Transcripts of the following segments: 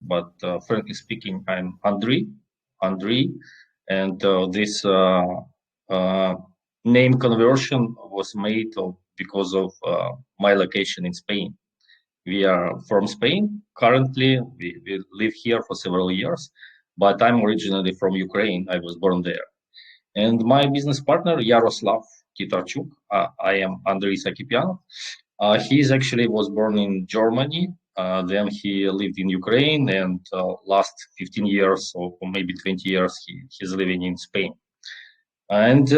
but frankly speaking, I'm Andriy, and this name conversion was made because of my location in Spain. We are from Spain currently. We live here for several years, but I'm originally from Ukraine. I was born there. And my business partner, Yaroslav Titarchuk, I am Andriy Sakipianov. He actually was born in Germany. Then he lived in Ukraine, and last 15 years or maybe 20 years, he's living in Spain. And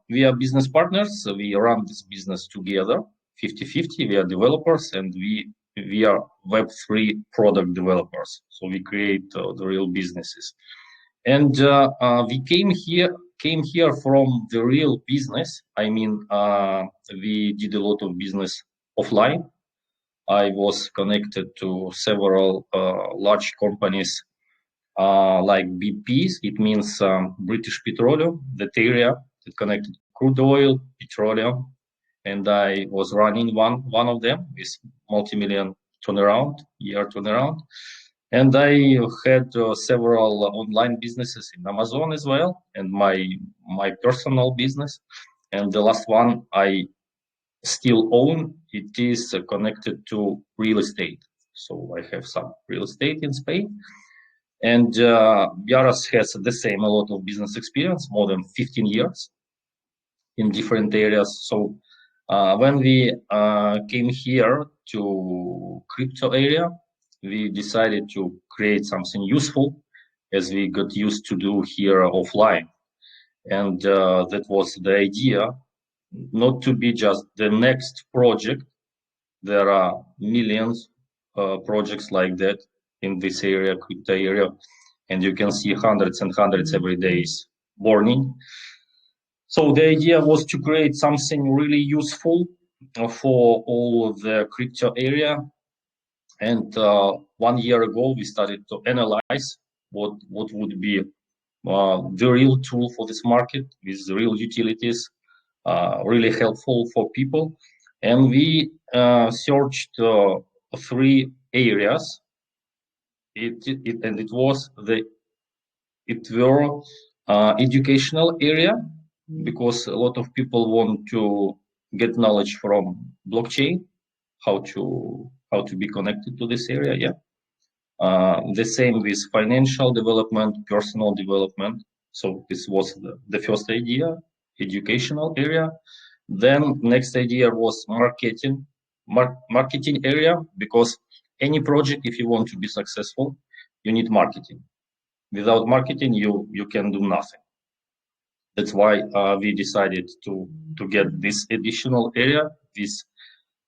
we are business partners. We run this business together, 50-50. We are developers, and we are Web3 product developers. So we create the real businesses. And we came here from the real business. I mean, we did a lot of business offline. I was connected to several large companies like BPs. It means British Petroleum, that area that connected crude oil, petroleum, and I was running one of them with multi-million year turnaround. And I had several online businesses in Amazon as well, and my personal business. And the last one I still own, it is connected to real estate. So I have some real estate in Spain. And Yaros has the same, a lot of business experience, more than 15 years in different areas. So when we came here to crypto area, we decided to create something useful, as we got used to do here offline. And that was the idea, not to be just the next project. There are millions projects like that in this area, crypto area, and you can see hundreds and hundreds every day burning. So the idea was to create something really useful for all of the crypto area. And 1 year ago, we started to analyze what would be the real tool for this market with real utilities, really helpful for people. And we searched 3 areas. It were educational area, because a lot of people want to get knowledge from blockchain, how to be connected to this area. The same with financial development, personal development. So this was the first idea, educational area. Then next idea was marketing area, because any project, if you want to be successful, you need marketing. Without marketing, you can do nothing. That's why we decided to get this additional area, this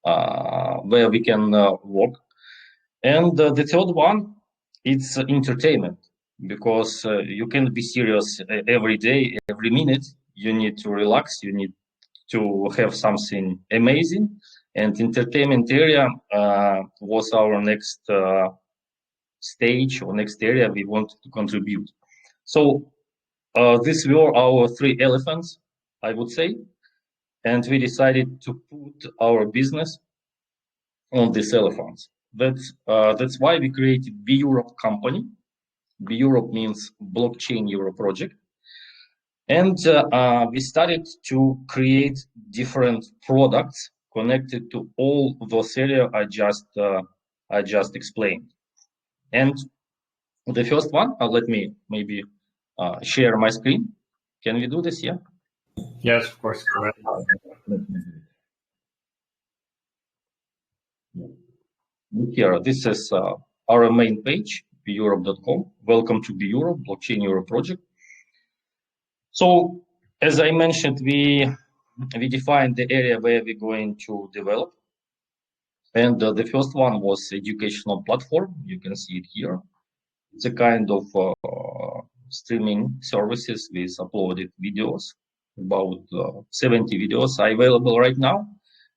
where we can work. And the third one, it's entertainment, because you can be serious every day, every minute. You need to relax. You need to have something amazing. And entertainment area was our next stage or next area we wanted to contribute. So these were our 3 elephants, I would say. And we decided to put our business on these elephants. That's why we created Beurop company. Beurop means Blockchain Euro Project. And we started to create different products connected to all those areas I just explained. And the first one, let me maybe share my screen. Can we do this? Yeah. Yes, of course. Go ahead. Here, this is our main page, beurop.com. Welcome to Beurop, Blockchain Euro Project. So, as I mentioned, we defined the area where we're going to develop. And the first one was educational platform. You can see it here. It's a kind of streaming services with uploaded videos. About 70 videos are available right now.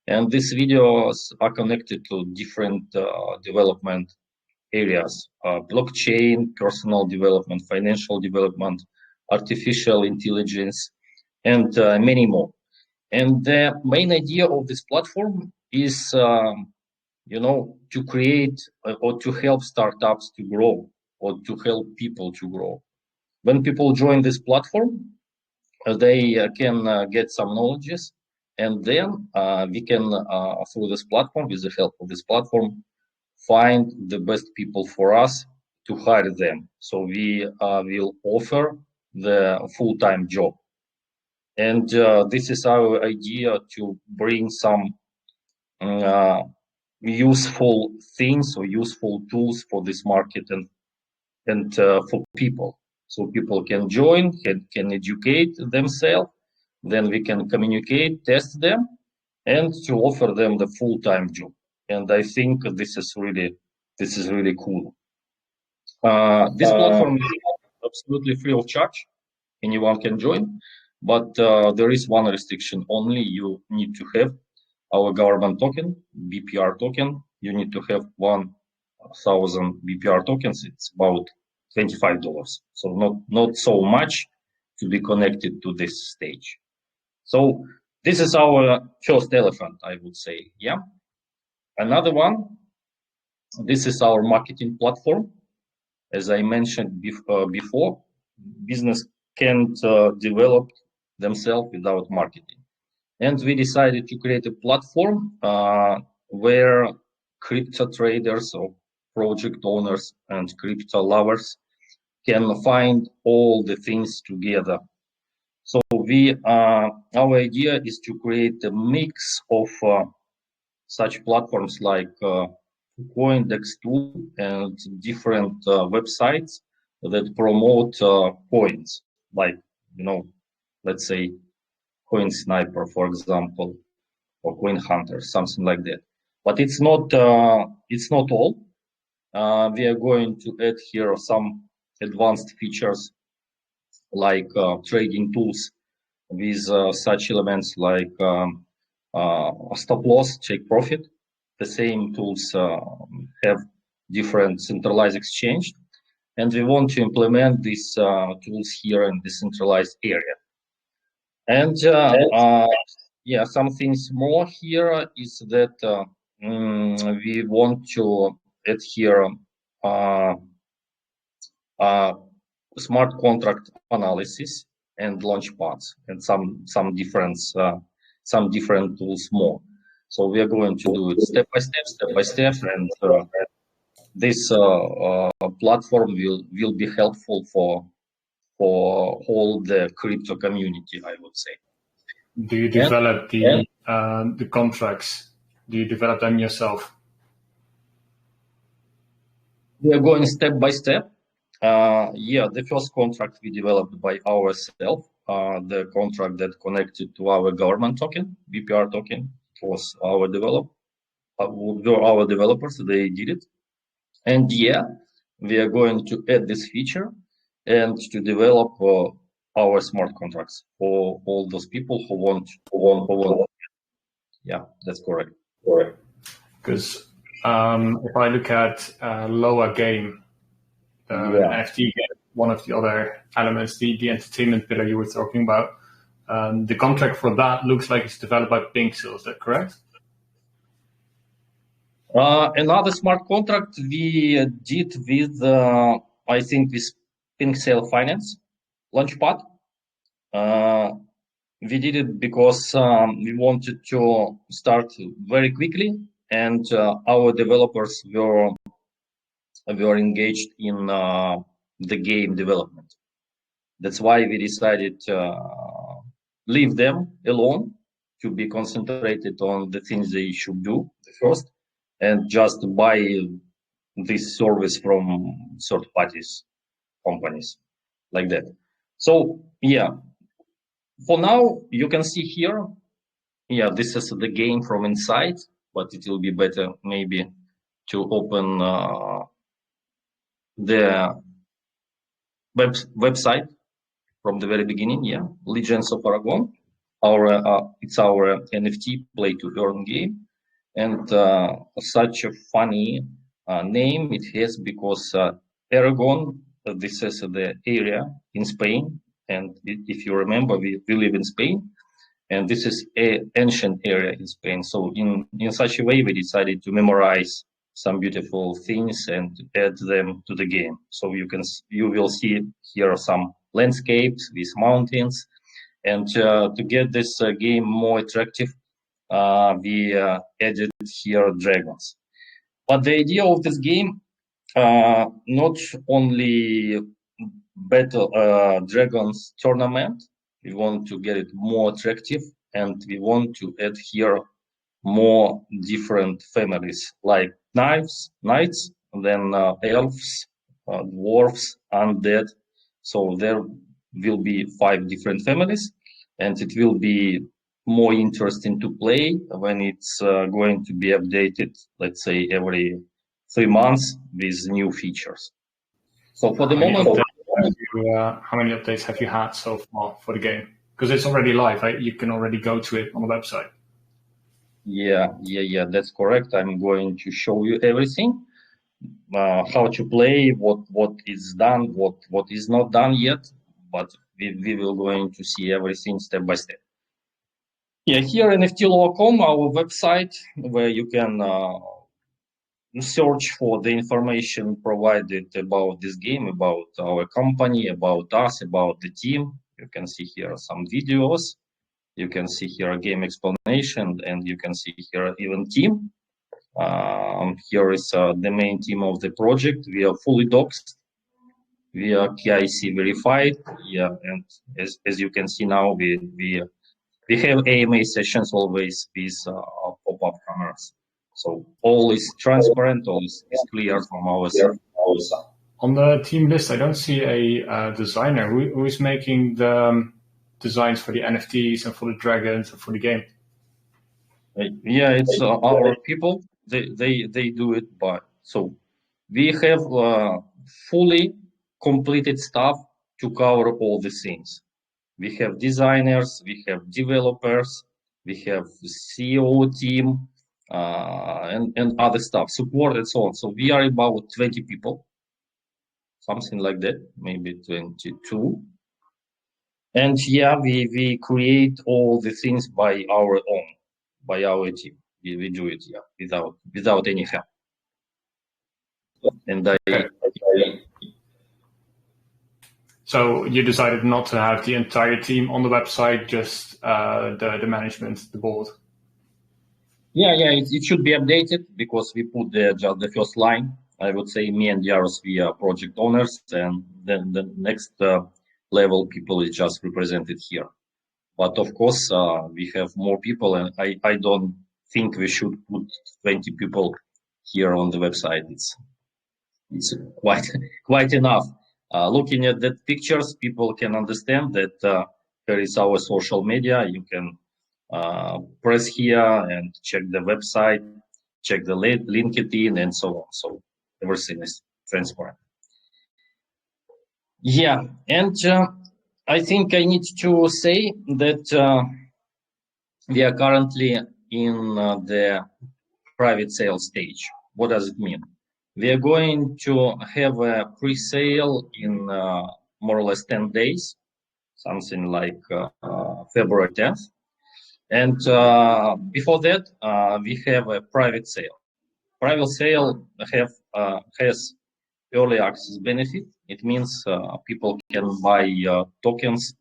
And these videos are connected to different development areas, blockchain, personal development, financial development, artificial intelligence, and many more. And the main idea of this platform is to create or to help startups to grow or to help people to grow. When people join this platform, they can get some knowledges, and then we can, through this platform, with the help of this platform, find the best people for us to hire them. So we will offer the full-time job. And this is our idea to bring some uh, useful things or useful tools for this market and for people. So people can join, can educate themselves, then we can communicate, test them, and to offer them the full-time job. And I think this is really cool. This platform is absolutely free of charge. Anyone can join, but there is one restriction only. You need to have our government token, BPR token. You need to have 1,000 BPR tokens. It's about $25. So not so much to be connected to this stage. So this is our first elephant, I would say. Yeah. Another one, this is our marketing platform. As I mentioned before, business can't develop themselves without marketing. And we decided to create a platform where crypto traders or project owners and crypto lovers can find all the things together. So our idea is to create a mix of such platforms like CoinDex2 and different websites that promote coins, like let's say Coin Sniper, for example, or Coin Hunter, something like that. But it's not all. We are going to add here some advanced features like trading tools with such elements like stop loss, take profit. The same tools have different centralized exchange, and we want to implement these tools here in the centralized area. And yeah, some things more here is that we want to add here smart contract analysis and launch pads and some different tools more. So we are going to do it step by step, and this platform will be helpful for all the crypto community, I would say. Do you develop the contracts? Do you develop them yourself? We are going step by step. Yeah, the first contract we developed by ourselves, the contract that connected to our government token, BPR token, was our developers. They did it, and yeah, we are going to add this feature and to develop our smart contracts for all those people who want. Yeah, that's correct. Because if I look at Loa game, NFT game, one of the other elements, the entertainment pillar you were talking about, the contract for that looks like it's developed by Pixel. Is that correct? Another smart contract we did with, I think, with Pixel Finance Launchpad. We did it because we wanted to start very quickly, and our developers were engaged in the game development. That's why we decided to leave them alone to be concentrated on the things they should do first, and just buy this service from third parties companies like that. So yeah, for now you can see here, yeah, this is the game from inside, but it will be better maybe to open the website from the very beginning. Yeah, Legends of Aragon. It's our NFT play to earn game, and such a funny name it has because Aragon. This is the area in Spain, and if you remember, we live in Spain, and this is an ancient area in Spain. So in such a way, we decided to memorize some beautiful things and add them to the game. So you will see here some landscapes with mountains, and to get this game more attractive, we added here dragons. But the idea of this game, not only battle dragons tournament, we want to get it more attractive, and we want to add here more different families like knights, then elves, dwarves, undead. So there will be 5 different families, and it will be more interesting to play when it's going to be updated, let's say every 3 months with new features. So for the moment, how many updates have you had so far for the game? Because it's already live, right? You can already go to it on the website. Yeah, that's correct. I'm going to show you everything, how to play, what is done, what is not done yet, but we will going to see everything step by step. Yeah, here nftlaw.com, our website, where you can search for the information provided about this game, about our company, about us, about the team. You can see here some videos. You can see here a game explanation, and you can see here even team. Here is the main team of the project. We are fully doxed. We are KIC verified. Yeah, and as you can see now, we have AMA sessions always with pop-up cameras. So all is transparent, all is clear from our side. On the team list, I don't see a designer. Who is making the designs for the NFTs and for the dragons and for the game? Yeah, it's our people. They do it, but so we have fully completed stuff to cover all the things. We have designers, we have developers, we have CEO team, and other stuff, support and so on. So we are about 20 people, something like that, maybe 22. And yeah, we create all the things by our own, by our team. We do it, yeah, without any help. And So you decided not to have the entire team on the website, just the management, the board. Yeah, it should be updated because we put just the first line. I would say me and Yaros, we are project owners, and then the next level people is just represented here. But of course, we have more people, and I don't think we should put 20 people here on the website. It's quite enough. Looking at the pictures, people can understand that there is our social media. You can press here and check the website, check the LinkedIn, and so on. So everything is transparent. Yeah, and I think I need to say that we are currently in the private sale stage. What does it mean? We are going to have a pre-sale in more or less 10 days, something like February 10th. And before that, we have a private sale. Private sale has early access benefit. It means people can buy tokens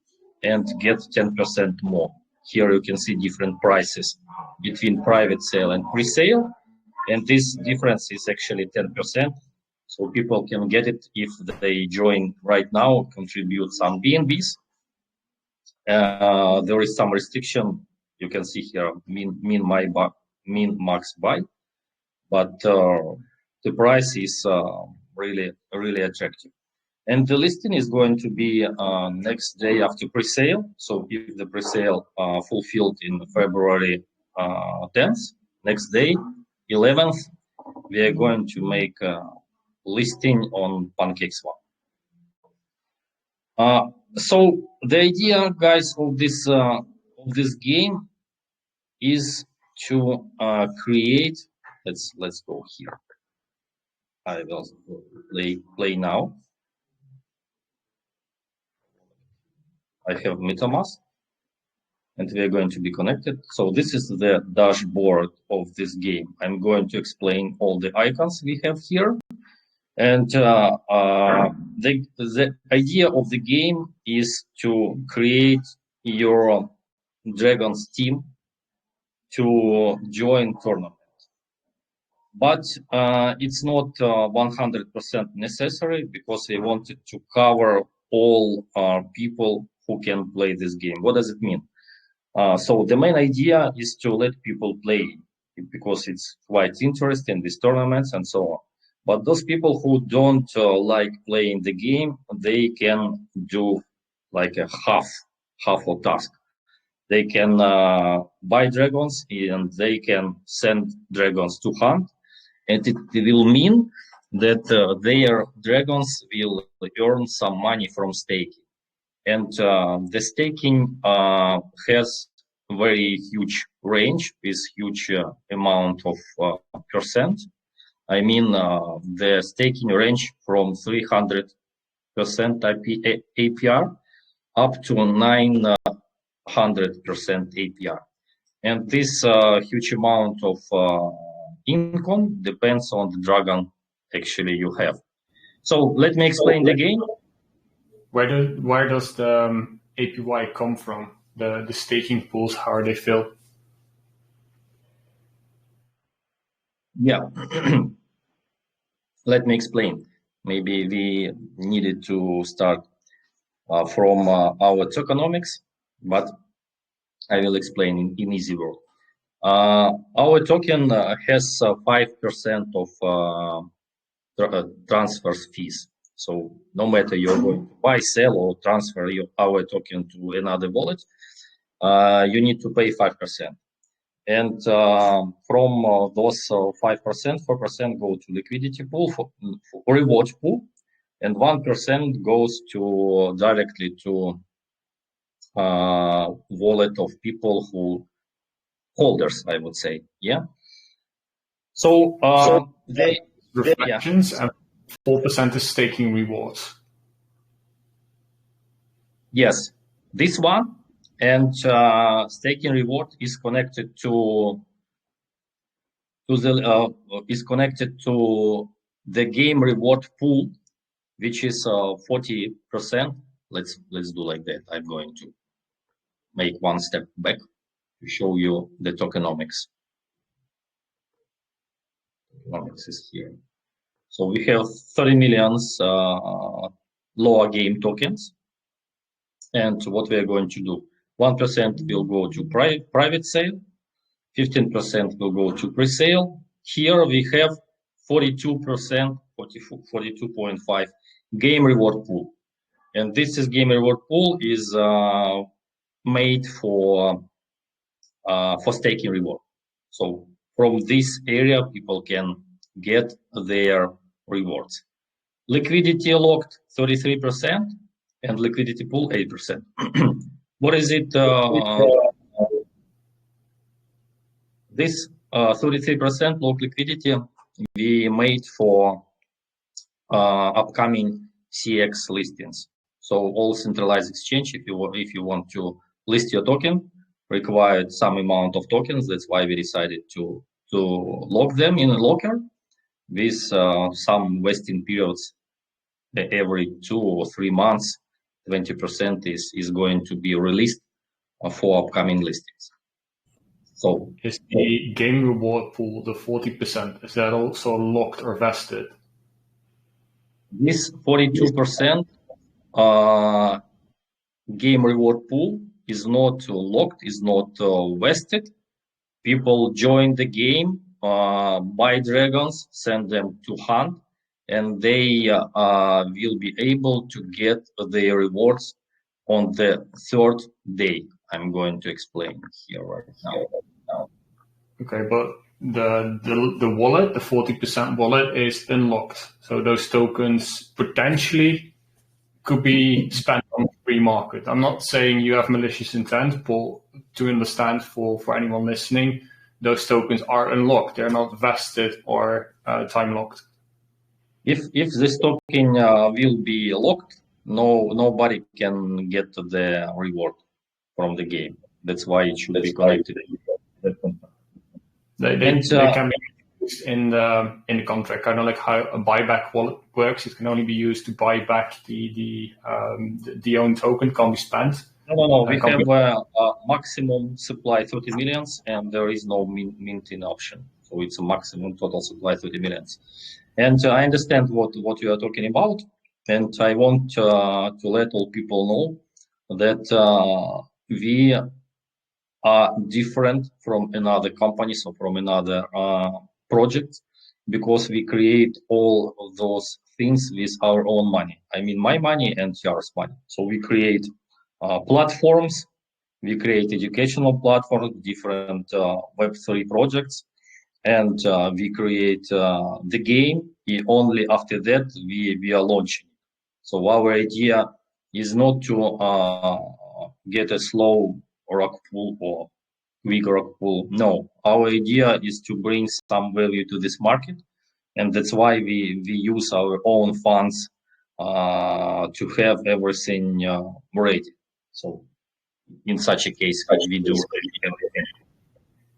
and get 10% more. Here you can see different prices between private sale and pre-sale, and this difference is actually 10%. So people can get it if they join right now, contribute some BNBs. There is some restriction. You can see here min max buy, but the price is really attractive. And the listing is going to be next day after pre-sale. So if the pre-sale fulfilled in February 10th, next day, 11th, we are going to make a listing on PancakeSwap. So the idea, guys, of this game is to create. Let's go here. I will play now. I have MetaMask. and we are going to be connected. So this is the dashboard of this game. I'm going to explain all the icons we have here. And the idea of the game is to create your Dragon's team to join tournament. But it's not 100% necessary, because we wanted to cover all people who can play this game. What does it mean? So the main idea is to let people play, because it's quite interesting, these tournaments and so on. But those people who don't like playing the game, they can do like a half of task. They can buy dragons, and they can send dragons to hunt, and it will mean that their dragons will earn some money from staking. And the staking has very huge range, with huge amount of percent. I mean, the staking range from 300% APR up to 900% APR. And this huge amount of income depends on the dragon actually you have. So let me explain the game. Where does the APY come from? The staking pools, how are they filled? Yeah. Let me explain. Maybe we needed to start from our tokenomics, but I will explain in easy word. Our token has 5% of transfer fees. So no matter you're going to buy, sell, or transfer our token to another wallet, you need to pay 5%. And from those 5%, 4% go to liquidity pool, for reward pool, and 1% goes to directly to wallet of people who holders, I would say. Yeah. So they reflections, and 4% is staking rewards. Yes, this one, and staking reward is connected to the game reward pool, which is 40%. Let's do like that. I'm going to make one step back to show you the tokenomics. Tokenomics is here. So we have 30 million lower game tokens. And what we are going to do, 1% will go to private sale, 15% will go to pre-sale. Here we have 42%, 42.5 game reward pool. And this is game reward pool is made for staking reward. So from this area, people can get their rewards. Liquidity locked 33%. And liquidity pool 8%. What is it? This 33% lock liquidity we made for upcoming CX listings. So all centralized exchange, if you want to list your token, required some amount of tokens. That's why we decided to lock them in a locker with some vesting periods every 2 or 3 months. 20% is going to be released for upcoming listings. So is the game reward pool, the 40%, is that also locked or vested? This 42% game reward pool is not locked, is not vested. People join the game, buy dragons, send them to hunt, and they will be able to get their rewards on the 3rd day. I'm going to explain here right now. Okay, but the wallet, the 40% wallet, is unlocked. So those tokens potentially could be spent on the free market. I'm not saying you have malicious intent, but to understand for anyone listening, those tokens are unlocked. They're not vested or time locked. If this token will be locked, nobody can get the reward from the game. That's why it should be connected. They can be used in the contract, kind of like how a buyback wallet works. It can only be used to buy back the own token, can't be spent. No. We have a maximum supply 30 millions, and there is no minting option. So it's a maximum total supply 30 millions. And I understand what you are talking about, and I want to let all people know that we are different from another companies or from another projects, because we create all of those things with our own money. I mean, my money and yours money. So we create platforms, we create educational platforms, different Web3 projects, and we create the game. Only after that we are launching. So our idea is not to get a slow rug pull or quick rug pull. No, our idea is to bring some value to this market, and that's why we use our own funds to have everything ready. So in such a case, we do everything.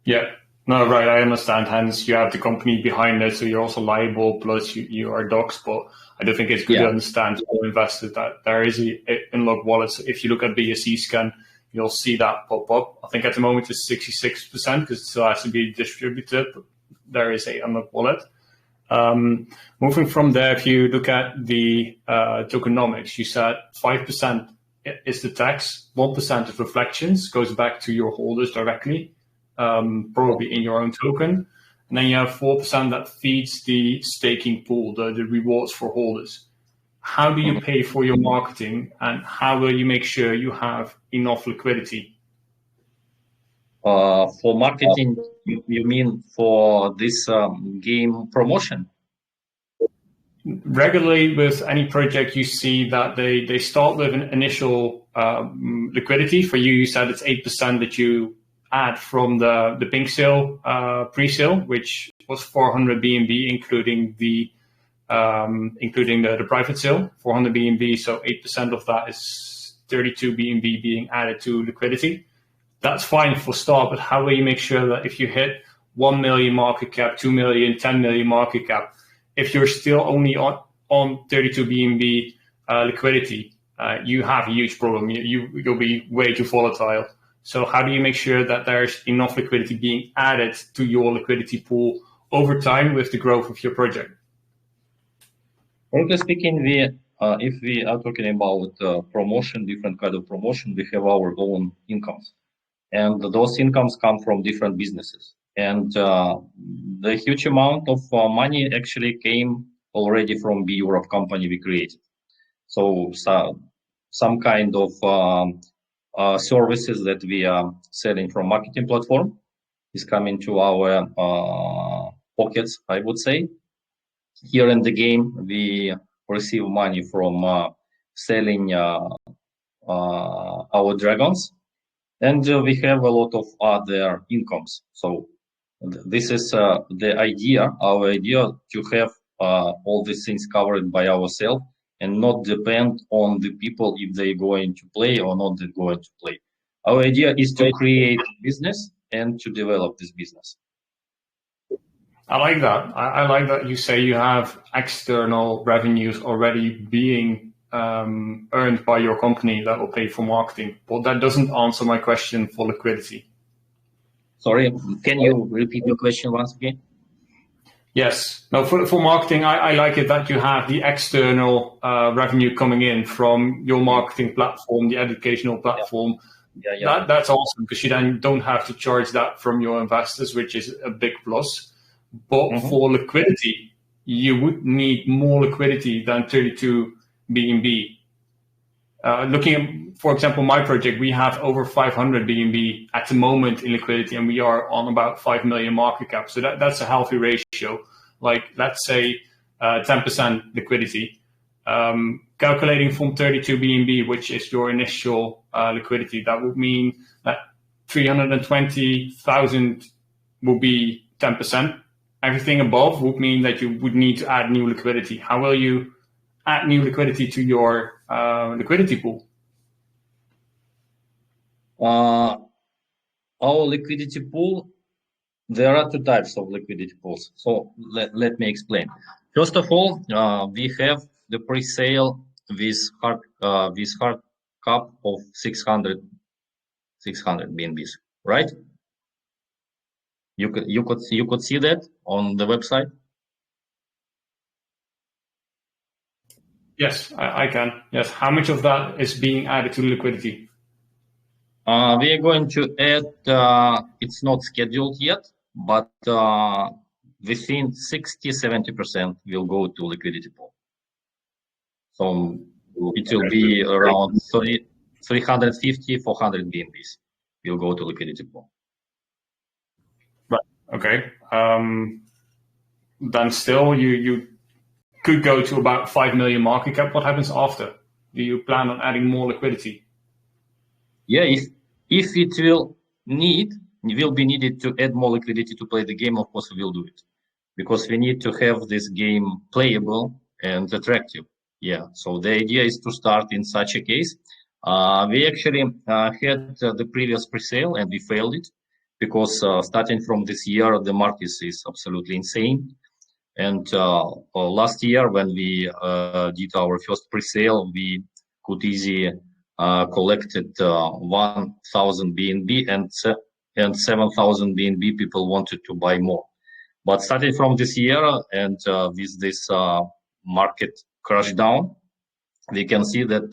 Yeah, no, right. I understand. Hence, you have the company behind it, so you're also liable. Plus, you are docs. But I do think it's good to understand for investors that there is a unlocked wallet. So if you look at BSC scan, you'll see that pop up. I think at the moment it's 66% because it still has to be distributed. But there is a unlocked wallet. Moving from there, if you look at the tokenomics, you said 5% is the tax, 1% of reflections goes back to your holders directly, probably in your own token. And then you have 4% that feeds the staking pool, the rewards for holders. How do you pay for your marketing, and how will you make sure you have enough liquidity? For marketing, you mean for this game promotion? Regularly with any project, you see that they start with an initial liquidity. For you, you said it's 8% that you add from the pink sale pre-sale, which was 400 BNB, including the private sale, 400 BNB. So 8% of that is 32 BNB being added to liquidity. That's fine for start, but how will you make sure that if you hit 1 million market cap, 2 million, 10 million market cap, if you're still only on 32 BNB liquidity, you have a huge problem. You'll be way too volatile. So how do you make sure that there's enough liquidity being added to your liquidity pool over time with the growth of your project? Frankly speaking, if we are talking about promotion, different kind of promotion, we have our own incomes. And those incomes come from different businesses. And the huge amount of money actually came already from Beurop company we created. So some kind of services that we are selling from marketing platform is coming to our pockets, I would say. Here in the game, we receive money from selling our dragons, and we have a lot of other incomes. So this is the idea, our idea, to have all these things covered by ourselves and not depend on the people if they're going to play or not they're going to play. Our idea is to create business and to develop this business. I like that. I like that you say you have external revenues already being earned by your company that will pay for marketing. But that doesn't answer my question for liquidity. Sorry, can you repeat your question once again? Yes. No, for marketing, I like it that you have the external revenue coming in from your marketing platform, the educational platform. Yeah. That's awesome because you then don't have to charge that from your investors, which is a big plus. But for liquidity, you would need more liquidity than 32 BNB. Looking at, for example, my project, we have over 500 BNB at the moment in liquidity, and we are on about 5 million market cap. So that's a healthy ratio. Like, let's say 10% liquidity. Calculating from 32 BNB, which is your initial liquidity, that would mean that 320,000 will be 10%. Everything above would mean that you would need to add new liquidity. How will you add new liquidity to your liquidity pool? Our liquidity pool, there are two types of liquidity pools. So let me explain. First of all, we have the pre-sale with hard cap of 600 BNBs, right? You could see that on the website. Yes, I can. Yes. How much of that is being added to liquidity? We are going to add, it's not scheduled yet, but within 60-70% will go to liquidity pool. So it will be around 350, 400 BNBs will go to liquidity pool. Right. Okay. Then still, you could go to about 5 million market cap. What happens after? Do you plan on adding more liquidity? Yeah, if it will be needed to add more liquidity to play the game, of course we will do it, because we need to have this game playable and attractive. Yeah, so the idea is to start in such a case. We actually had the previous pre-sale and we failed it because starting from this year the market is absolutely insane. And last year when we did our first pre-sale, we could easily collected 1,000 BNB and 7,000 BNB people wanted to buy more. But starting from this year and with this market crash down, we can see that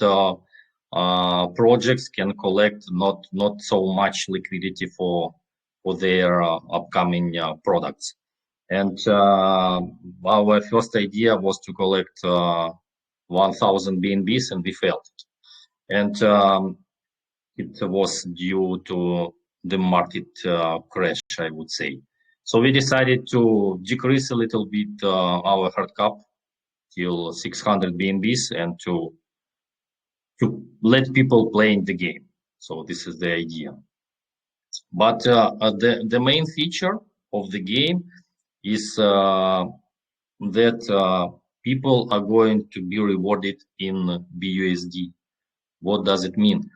projects can collect not so much liquidity for their upcoming products. And our first idea was to collect 1,000 BNBs, and we failed it. And it was due to the market crash, I would say. So we decided to decrease a little bit our hard cap till 600 BNBs and to let people play in the game. So this is the idea. But the main feature of the game is that people are going to be rewarded in BUSD. What does it mean?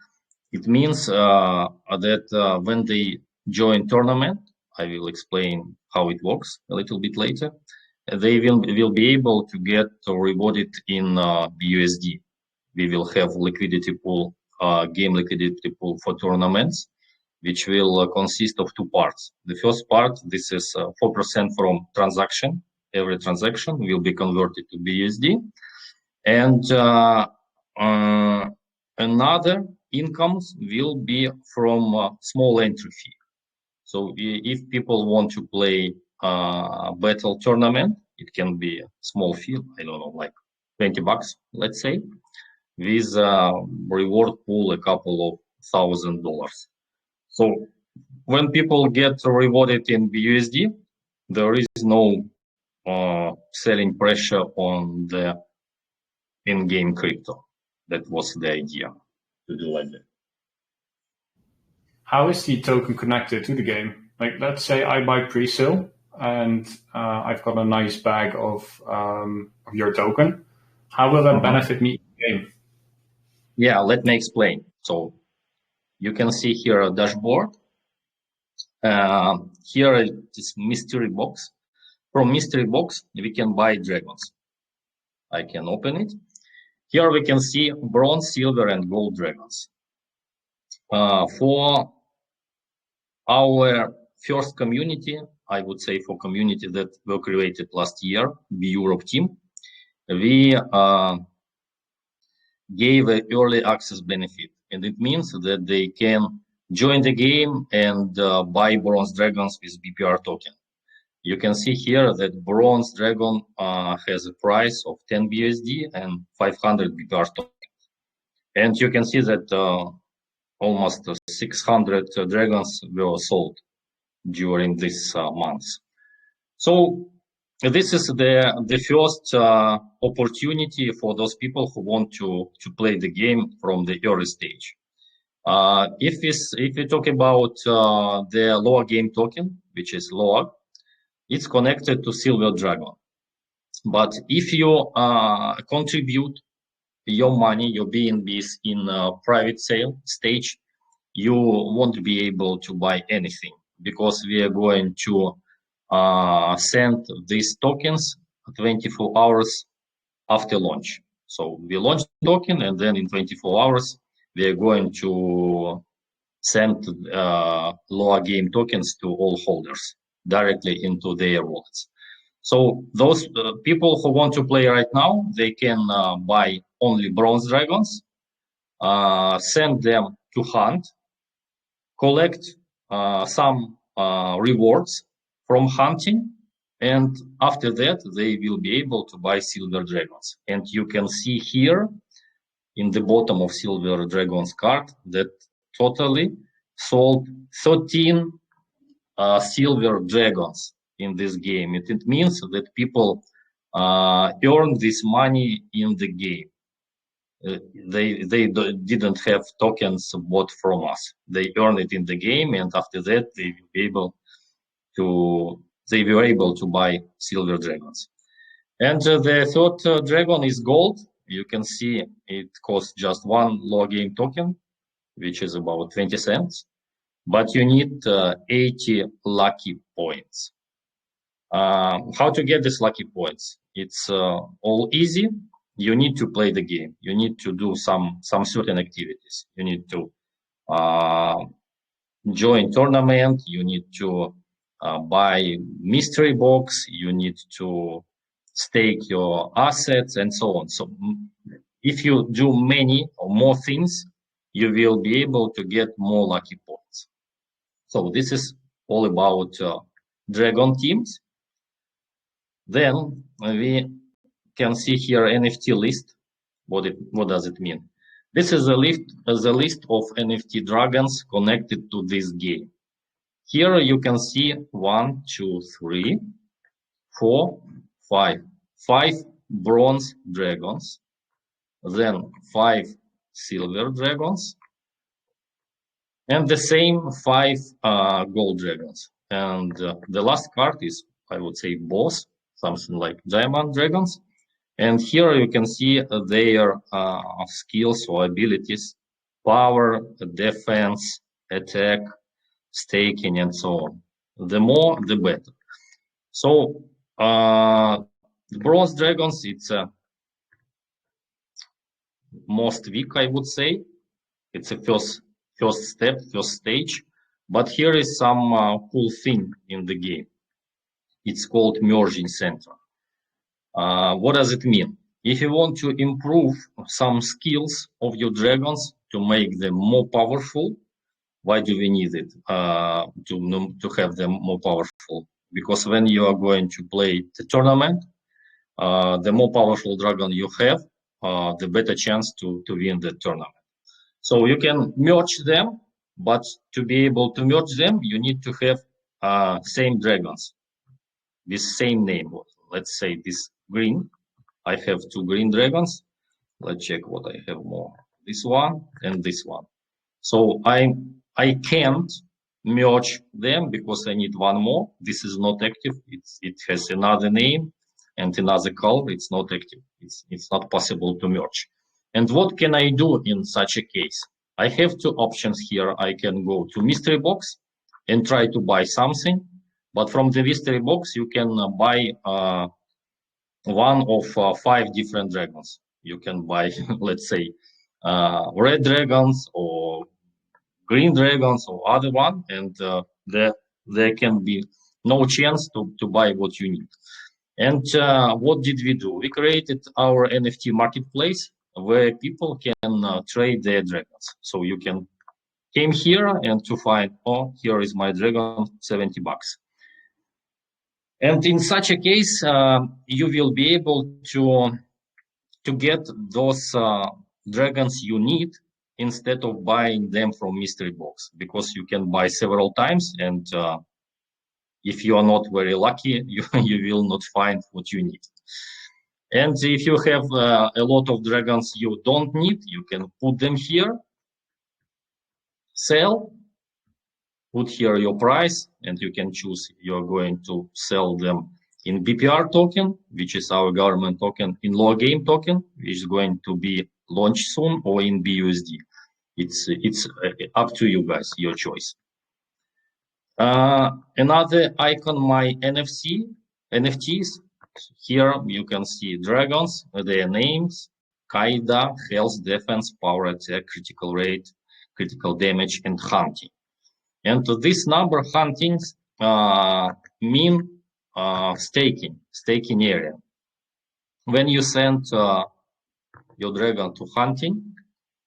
It means that when they join tournament, I will explain how it works a little bit later. They will be able to get rewarded in BUSD. We will have liquidity pool, game liquidity pool for tournaments, which will consist of two parts. The first part, this is 4% from transaction. Every transaction will be converted to BUSD, and another incomes will be from small entry fee. So if people want to play battle tournament, it can be a small fee, I don't know, like $20, let's say, with reward pool a couple of $1,000. So when people get rewarded in BUSD, there is no selling pressure on the in-game crypto. That was the idea, to do like that. How is the token connected to the game? Like, let's say I buy pre-sale and I've got a nice bag of your token. How will that benefit me in the game? Yeah, let me explain. So you can see here a dashboard. Here is mystery box. From mystery box, we can buy dragons. I can open it. Here we can see bronze, silver, and gold dragons. For our first community, I would say for community that were created last year, Beurop team, we gave an early access benefit, and it means that they can join the game and buy bronze dragons with BPR token. You can see here that bronze dragon has a price of 10 BUSD and 500 BPR tokens. And you can see that almost 600 dragons were sold during this month. So this is the first opportunity for those people who want to play the game from the early stage. If we talk about the lower game token, which is lower, it's connected to Silver Dragon. But if you contribute your money, your BNBs in private sale stage, you won't be able to buy anything, because we are going to send these tokens 24 hours after launch. So we launch the token, and then in 24 hours, we are going to send Loa game tokens to all holders directly into their wallets. So those people who want to play right now, they can buy only bronze dragons, send them to hunt, collect some rewards from hunting, and after that they will be able to buy silver dragons. And you can see here in the bottom of silver dragons card that totally sold 13 silver dragons in this game. It means that people earn this money in the game. They didn't have tokens bought from us. They earn it in the game, and after that they were able to buy silver dragons. And the third dragon is gold. You can see it costs just one low game token, which is about 20 cents. But you need 80 lucky points. How to get these lucky points? It's all easy. You need to play the game. You need to do some certain activities. You need to join tournament. You need to buy mystery box. You need to stake your assets and so on. So if you do many or more things, you will be able to get more lucky points. So this is all about dragon teams. Then we can see here NFT list. What does it mean? This is a list of NFT dragons connected to this game. Here you can see 1, 2, 3, 4, 5. 5 bronze dragons, then 5 silver dragons, and the same 5 gold dragons. And the last card is, I would say, boss, something like diamond dragons. And here you can see their skills or abilities: power, defense, attack, staking, and so on. The more, the better. So the bronze dragons, it's most weak, I would say. It's a first step, first stage. But here is some cool thing in the game. It's called merging center. What does it mean? If you want to improve some skills of your dragons to make them more powerful, why do we need it to have them more powerful? Because when you are going to play the tournament, the more powerful dragon you have, the better chance to win the tournament. So you can merge them, but to be able to merge them, you need to have same dragons, this same name. Let's say this green. I have 2 green dragons. Let's check what I have more. This one and this one. So I can't merge them because I need one more. This is not active. It has another name and another color. It's not active. It's not possible to merge. And what can I do in such a case? I have 2 options here. I can go to mystery box and try to buy something. But from the mystery box, you can buy one of 5 different dragons. You can buy, let's say, red dragons or green dragons or other one, and there can be no chance to buy what you need. And what did we do? We created our NFT marketplace where people can trade their dragons. So you can came here and to find, oh, here is my dragon, $70. And in such a case, you will be able to get those dragons you need instead of buying them from mystery box, because you can buy several times, and if you are not very lucky, you will not find what you need. And if you have a lot of dragons you don't need, you can put them here, sell, put here your price, and you can choose you're going to sell them in BPR token, which is our government token, in Loa game token, which is going to be launched soon, or in BUSD. It's up to you guys, your choice. Another icon, my NFTs. Here you can see dragons, their names, Kaida, health, defense, power attack, critical rate, critical damage, and hunting. And to this number, huntings mean staking area. When you send your dragon to hunting,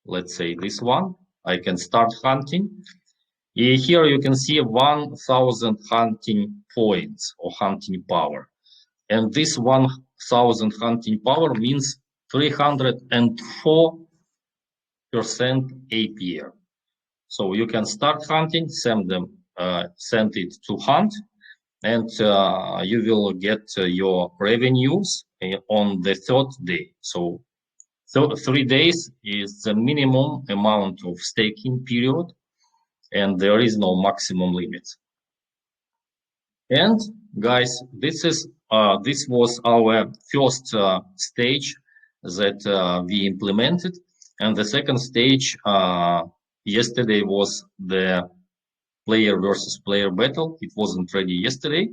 let's say this one, I can start hunting. Here you can see 1,000 hunting points or hunting power. And this 1,000 hunting power means 304% APR. So you can start hunting, send it to hunt, and you will get your revenues on the third day. So 3 days is the minimum amount of staking period, and there is no maximum limit. And guys, this was our first stage that we implemented, and the second stage yesterday was the player versus player battle. It wasn't ready yesterday,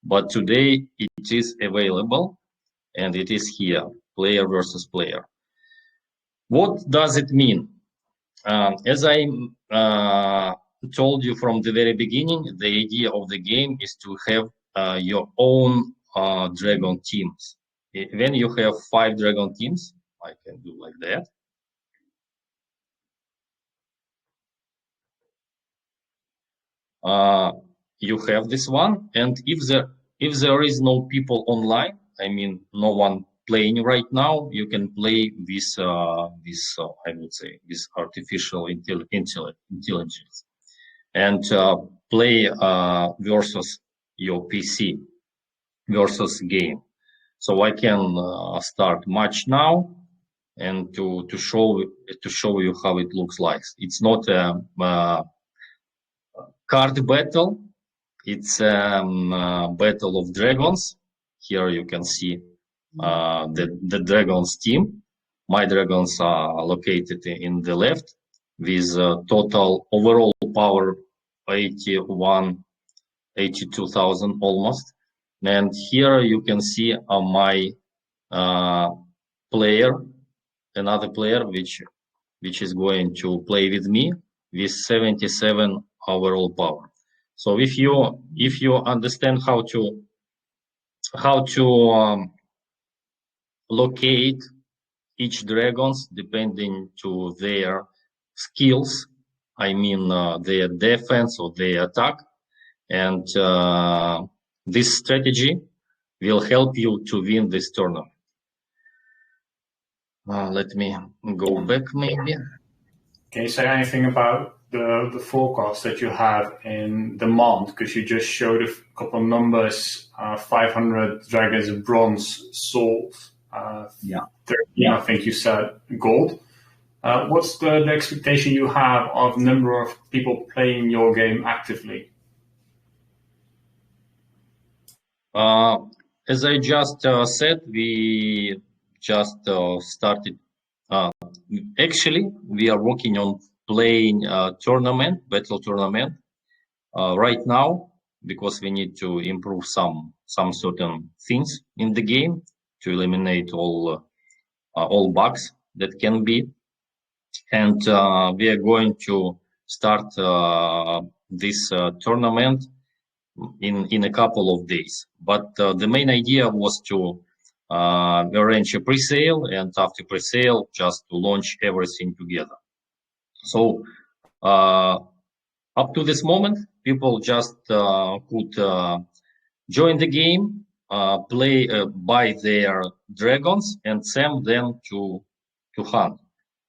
but today it is available, and it is here, player versus player. What does it mean? As I told you from the very beginning, the idea of the game is to have your own dragon teams. When you have 5 dragon teams, I can do like that. You have this one, and if there is no people online, I mean no one playing right now, you can play with I would say this artificial intelligence, and play versus your PC versus game. So I can start match now, and to show you how it looks like. It's not a card battle. It's battle of dragons. Here you can see the dragons team. My dragons are located in the left with total overall power 82,000 almost. And here you can see my player, another player which is going to play with me with 77 overall power. So if you understand how to locate each dragons depending to their skills, I mean their defense or their attack, and this strategy will help you to win this tournament. Let me go back maybe. Can you say anything about the forecast that you have in demand? Because you just showed a couple of numbers, 500 dragons of bronze sold, 13, I think you said, gold. What's the expectation you have of number of people playing your game actively? As I just said, we just started. Actually, we are working on playing battle tournament right now, because we need to improve some certain things in the game to eliminate all bugs that can be, and we are going to start this tournament in a couple of days. But the main idea was to arrange a pre-sale, and after pre-sale just to launch everything together. So up to this moment, people just could join the game, buy their dragons, and send them to hunt.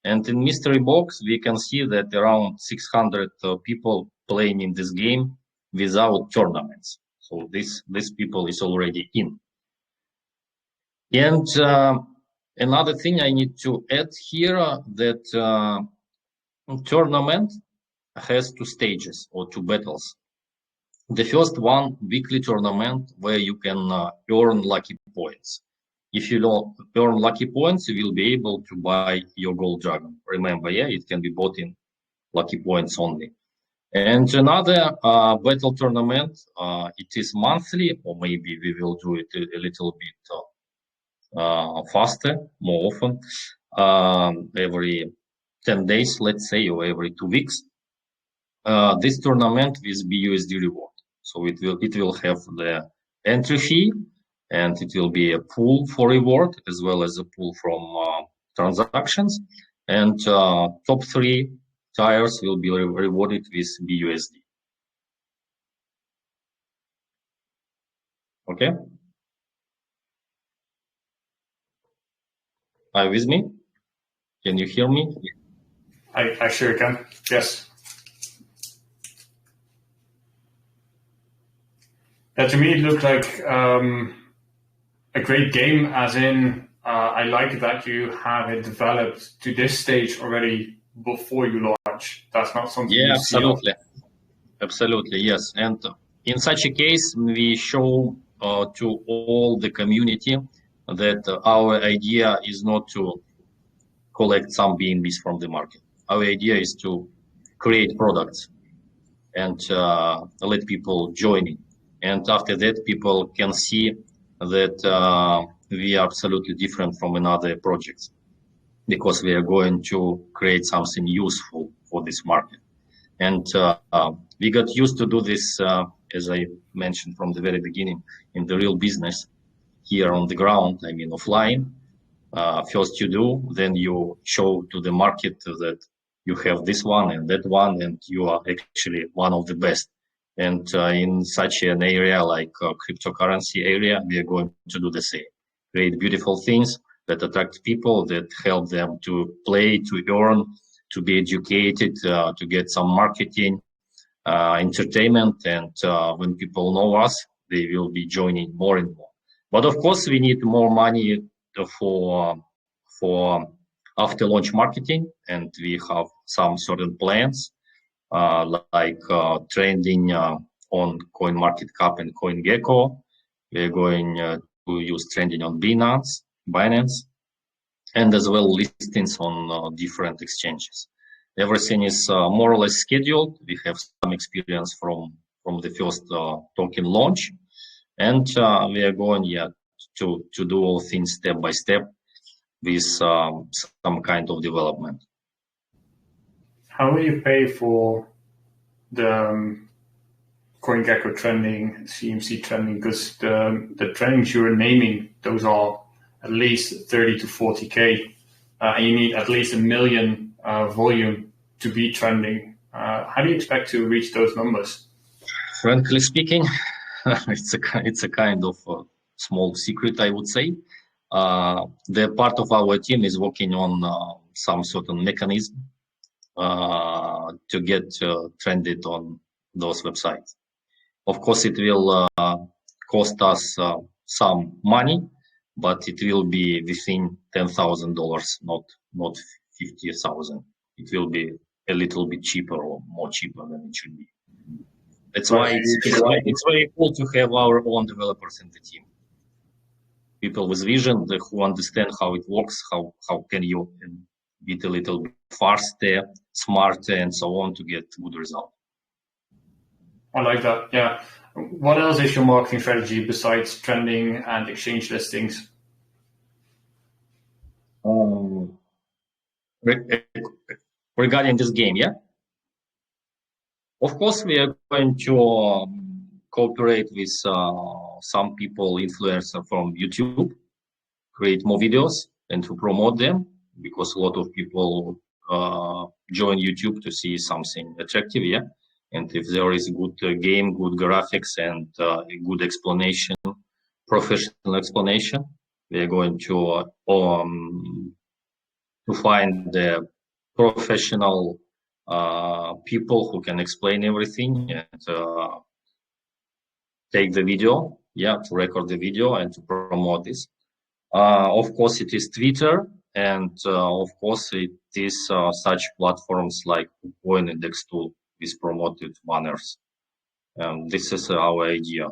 And in mystery box, we can see that around 600 people playing in this game without tournaments. So this people is already in. And another thing I need to add here, that tournament has 2 stages or 2 battles. The first one, weekly tournament, where you can earn lucky points. If you don't earn lucky points, you will be able to buy your gold dragon. Remember, it can be bought in lucky points only. And another battle tournament, it is monthly, or maybe we will do it a little bit faster, more often, every 10 days, let's say, or every 2 weeks. This tournament with BUSD reward. So it will have the entry fee, and it will be a pool for reward as well as a pool from transactions. And top 3 tires will be rewarded with BUSD. Okay. Are you with me? Can you hear me? I sure can. Yes. To me, it looked like a great game, as in, I like that you have it developed to this stage already before you launch. That's not something you absolutely. see. Absolutely, yes. And in such a case, we show to all the community that our idea is not to collect some BNBs from the market. Our idea is to create products and let people join in. And after that, people can see that we are absolutely different from another projects, because we are going to create something useful for this market. And we got used to do this, as I mentioned from the very beginning, in the real business here on the ground, I mean offline. First you do, then you show to the market that you have this one and that one, and you are actually one of the best. And in such an area like cryptocurrency area, we are going to do the same. Create beautiful things that attract people, that help them to play, to earn, to be educated, to get some marketing, entertainment. And when people know us, they will be joining more and more. But of course, we need more money for after launch marketing, and we have some certain plans, like trending on CoinMarketCap and CoinGecko. We're going to use trending on Binance, and as well listings on different exchanges. Everything is more or less scheduled. We have some experience from the first token launch, and we are going to do all things step by step with some kind of development. How will you pay for the CoinGecko trending, CMC trending? Because the trendings you are naming, those are at least 30 to 40K, and you need at least 1 million volume to be trending. How do you expect to reach those numbers? Frankly speaking, it's a kind of small secret, I would say. The part of our team is working on some certain mechanism to get trended on those websites. Of course, it will cost us some money, but it will be within $10,000, not 50,000. It will be a little bit cheaper, or more cheaper than it should be. That's why it's very cool to have our own developers in the team. People with vision, who understand how it works, how can you be a little bit faster, smarter, and so on to get good result. I like that, yeah. What else is your marketing strategy besides trending and exchange listings? Regarding this game, yeah? Of course, we are going to cooperate with some people, influencers from YouTube, create more videos and to promote them, because a lot of people join YouTube to see something attractive, yeah? And if there is a good game, good graphics, and a good explanation, professional explanation, we are going to find the professional people who can explain everything, and take the video, to record the video and to promote this. Of course, it is Twitter, and of course, it is such platforms like CoinIndex2 with promoted banners. This is our idea,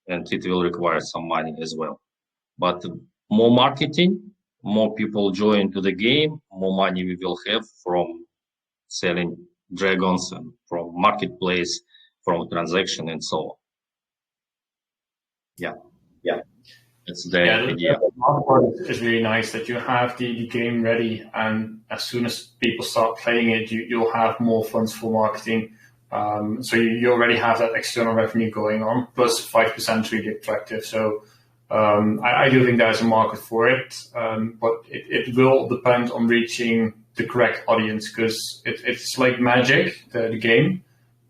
and it will require some money as well. But more marketing, more people join to the game, more money we will have from selling dragons and from marketplace, from transaction and so on. Yeah, that's the idea. The part is really nice that you have the game ready, and as soon as people start playing it, you'll have more funds for marketing. So you already have that external revenue going on, plus 5% is really attractive. So I do think there's a market for it, but it will depend on reaching the correct audience, because it's like Magic, the game.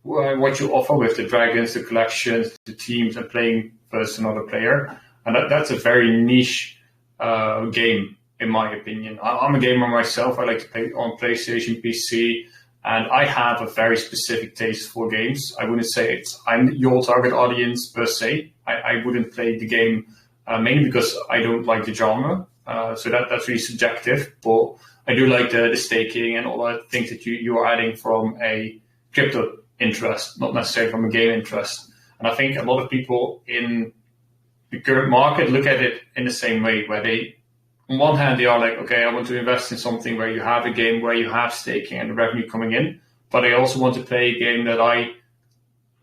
What you offer with the dragons, the collections, the teams, and playing versus another player. And that's a very niche game, in my opinion. I'm a gamer myself. I like to play on PlayStation, PC, and I have a very specific taste for games. I wouldn't say I'm your target audience per se. I wouldn't play the game mainly because I don't like the genre. So that's really subjective. But I do like the staking and all the things that you are adding from a crypto interest, not necessarily from a game interest. And I think a lot of people in the current market look at it in the same way, where they, on one hand, they are like, okay, I want to invest in something where you have a game where you have staking and revenue coming in, but I also want to play a game that I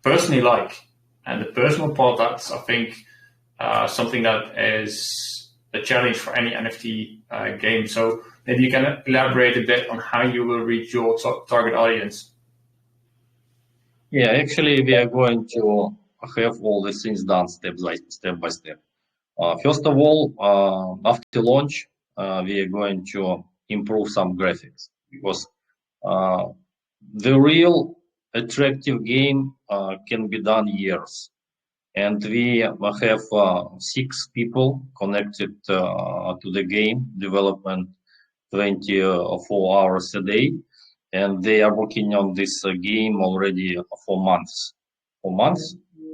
personally like. And the personal part, that's, I think, something that is a challenge for any NFT game. So maybe you can elaborate a bit on how you will reach your target audience. Yeah, actually, we are going to have all these things done step by step. First of all, after launch, we are going to improve some graphics, because the real attractive game can be done years. And we have 6 people connected to the game development 24 hours a day. And they are working on this game already for months,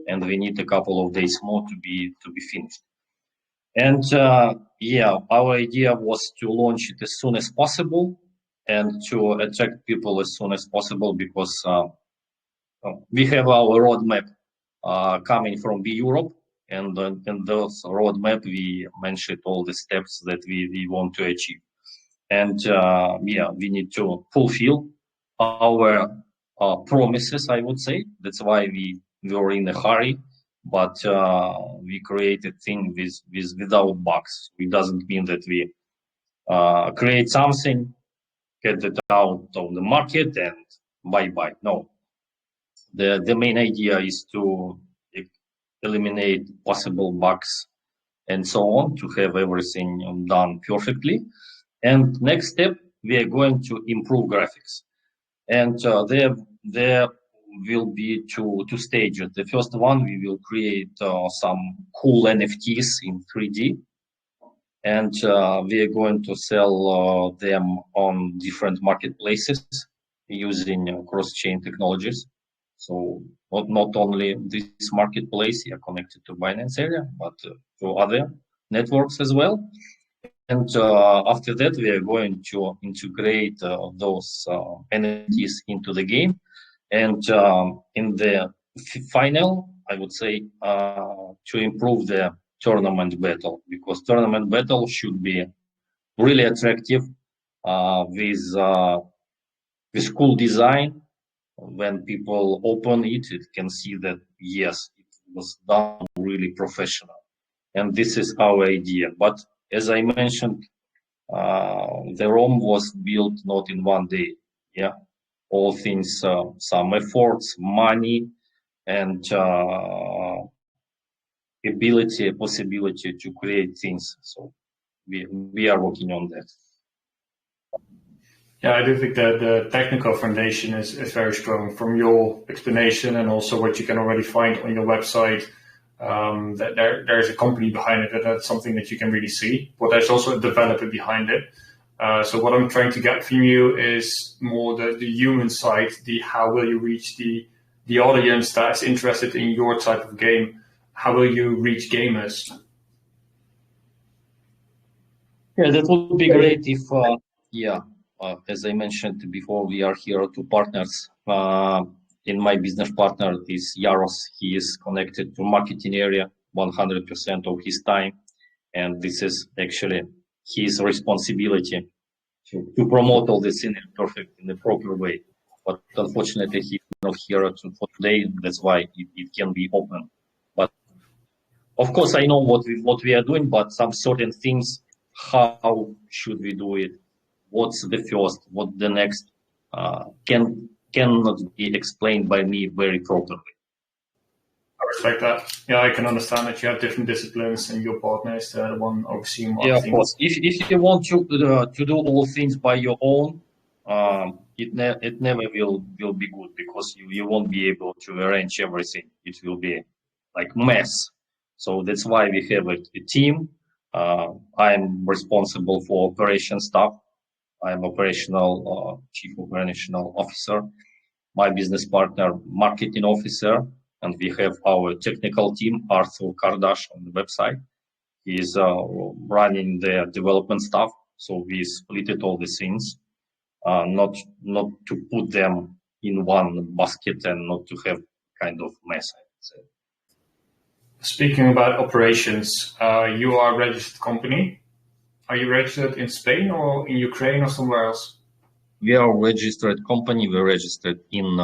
and we need a couple of days more to be finished. And yeah, our idea was to launch it as soon as possible and to attract people as soon as possible, because we have our roadmap coming from Beurop, and in those roadmap we mentioned all the steps that we want to achieve. And yeah, we need to fulfill our promises, I would say. That's why we were in a hurry, but we created thing without bugs. It doesn't mean that we create something, get it out of the market, and bye. No, the main idea is to eliminate possible bugs and so on, to have everything done perfectly. And next step, we are going to improve graphics. And there will be two stages. The first one, we will create some cool NFTs in 3D, and we are going to sell them on different marketplaces using cross-chain technologies. So not only this marketplace are connected to Binance area, but to other networks as well. And after that, we are going to integrate those NFTs into the game. And in the final, I would say, to improve the tournament battle, because tournament battle should be really attractive with cool design. When people open it, it can see that, yes, it was done really professional. And this is our idea. But as I mentioned, the ROM was built not in one day. Yeah, all things, some efforts, money, and possibility to create things. So we are working on that. Yeah, I do think that the technical foundation is very strong from your explanation, and also what you can already find on your website. That there's a company behind it, that's something that you can really see, but there's also a developer behind it. So what I'm trying to get from you is more the human side, how will you reach the audience that's interested in your type of game? How will you reach gamers? Yeah, that would be great if, as I mentioned before, we are here 2 partners. In my business partner is Yaros. He is connected to marketing area 100% of his time, and this is actually his responsibility to promote all this in a proper way. but unfortunately he's not here for today. That's why it can be open. But of course, I know what we are doing, but some certain things, how should we do it? What's the first? What the next? Cannot be explained by me very properly. I respect that. Yeah, I can understand that you have different disciplines and your partner is the one overseeing Yeah, of marketing. course. If you want to do all things by your own, it never will be good because you won't be able to arrange everything. It will be like mess. So that's why we have a team. I'm responsible for operation staff. I'm operational chief operational officer. My business partner, marketing officer, and we have our technical team, Arthur Kardash, on the website. He's running the development stuff, so we split it all the things, not to put them in one basket and not to have kind of mess, I would say. Speaking about operations, you are a registered company. Are you registered in Spain or in Ukraine or somewhere else? We are a registered company. We're registered in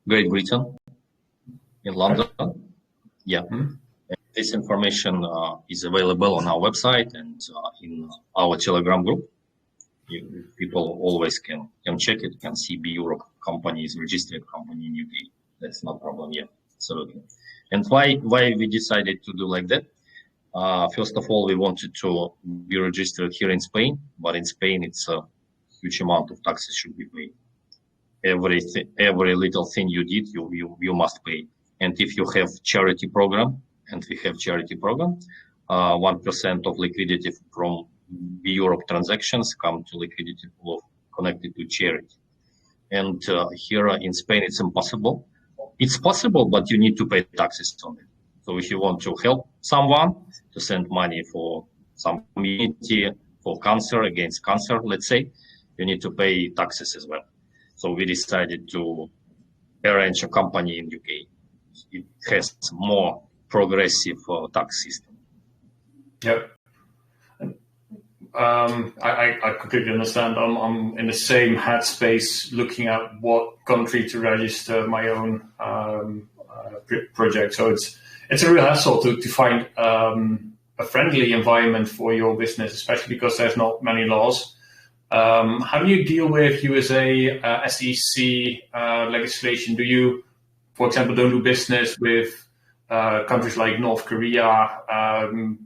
Great Britain, in London. Yeah. Mm-hmm. This information is available on our website and in our Telegram group. People always can check it, can see Beurop company is registered company in UK. That's no problem. Yeah, absolutely. And why we decided to do like that? First of all, we wanted to be registered here in Spain, but in Spain it's a huge amount of taxes should be paid. Every little thing you did, you must pay. And if you have charity program, and we have charity program, 1% of liquidity from Beurop transactions come to liquidity pool connected to charity. And here in Spain, it's impossible. It's possible, but you need to pay taxes on it. So if you want to help someone to send money for some community, for cancer, against cancer, let's say, you need to pay taxes as well. So we decided to arrange a company in UK. It has more progressive tax system. Yep. I completely understand. I'm in the same headspace looking at what country to register my own project. So it's a real hassle to find a friendly environment for your business, especially because there's not many laws. How do you deal with USA SEC legislation? Do you, for example, don't do business with countries like North Korea?